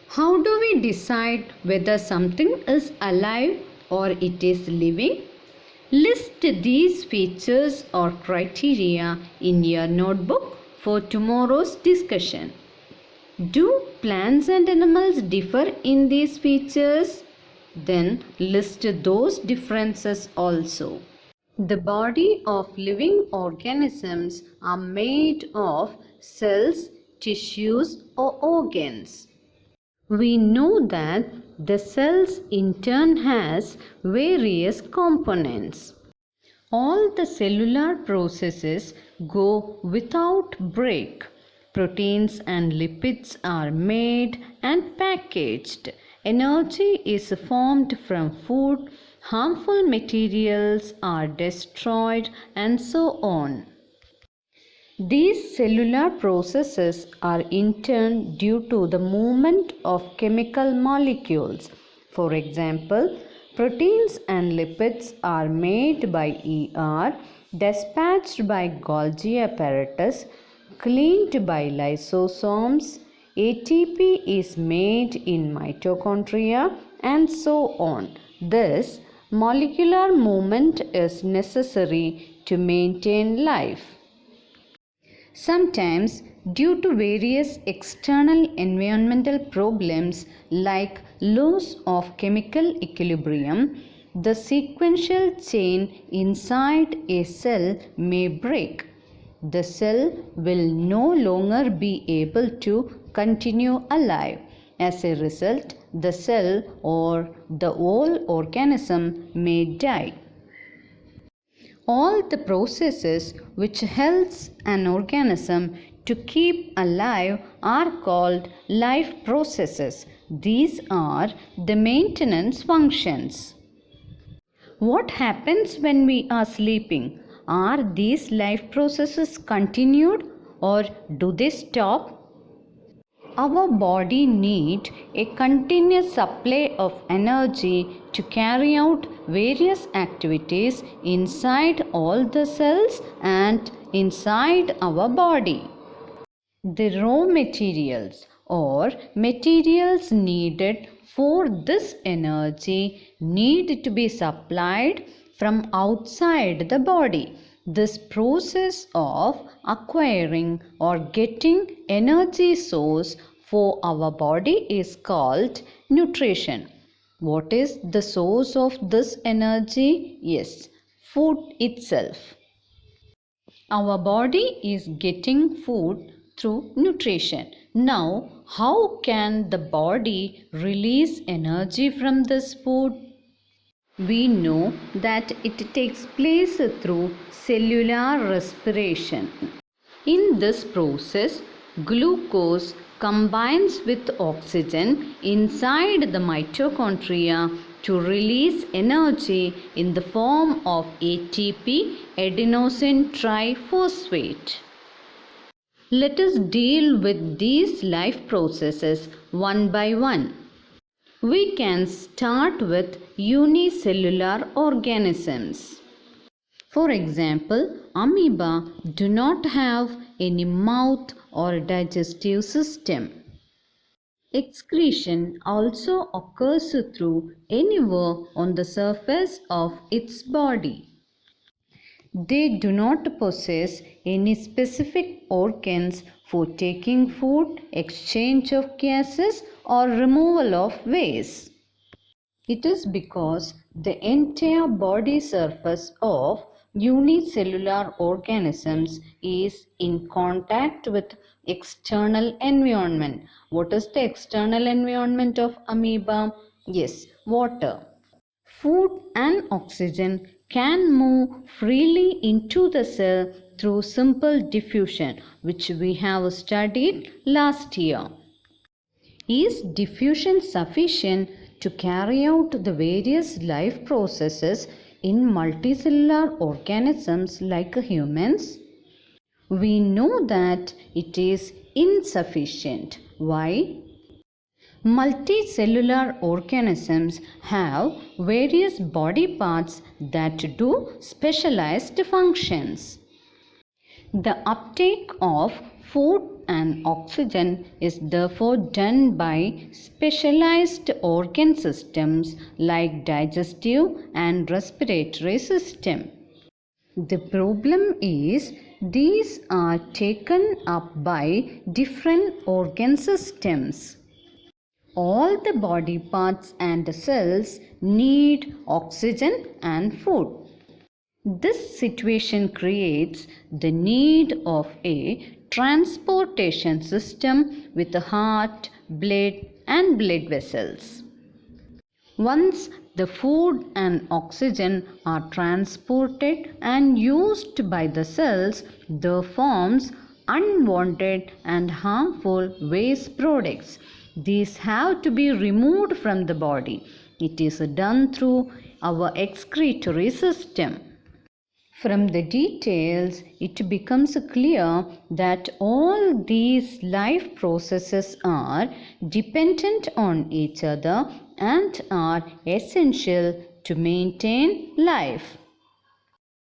How do we decide whether something is alive or it is living? List these features or criteria in your notebook for tomorrow's discussion. Do plants and animals differ in these features? Then list those differences also. The body of living organisms are made of cells, tissues or organs. We know that the cells in turn has various components. All the cellular processes go without break. Proteins and lipids are made and packaged. Energy is formed from food. Harmful materials are destroyed and so on. These cellular processes are in turn due to the movement of chemical molecules. For example, proteins and lipids are made by ER, dispatched by Golgi apparatus, cleaned by lysosomes, ATP is made in mitochondria and so on. This molecular movement is necessary to maintain life. Sometimes, due to various external environmental problems like loss of chemical equilibrium, the sequential chain inside a cell may break. The cell will no longer be able to continue alive. As a result, the cell or the whole organism may die. All the processes which helps an organism to keep alive are called life processes. These are the maintenance functions. What happens when we are sleeping? Are these life processes continued or do they stop? Our body needs a continuous supply of energy to carry out various activities inside all the cells and inside our body. The raw materials or materials needed for this energy need to be supplied from outside the body. This process of acquiring or getting energy source for our body is called nutrition. What is the source of this energy? Yes, food itself. Our body is getting food through nutrition. Now, how can the body release energy from this food? We know that it takes place through cellular respiration. In this process, glucose combines with oxygen inside the mitochondria to release energy in the form of ATP, adenosine triphosphate. Let us deal with these life processes one by one. We can start with unicellular organisms. For example, amoeba do not have any mouth or digestive system. Excretion also occurs through anywhere on the surface of its body. They do not possess any specific organs for taking food, exchange of gases, or removal of waste. It is because the entire body surface of unicellular organisms is in contact with external environment. What is the external environment of amoeba? Yes, water. Food and oxygen can move freely into the cell through simple diffusion, which we have studied last year. Is diffusion sufficient to carry out the various life processes in multicellular organisms like humans? We know that it is insufficient. Why? Multicellular organisms have various body parts that do specialized functions. The uptake of food and oxygen is therefore done by specialized organ systems like digestive and respiratory system. The problem is these are taken up by different organ systems. All the body parts and cells need oxygen and food. This situation creates the need of a transportation system with a heart, blood and blood vessels. Once the food and oxygen are transported and used by the cells, there forms unwanted and harmful waste products. These have to be removed from the body. It is done through our excretory system. From the details, it becomes clear that all these life processes are dependent on each other and are essential to maintain life.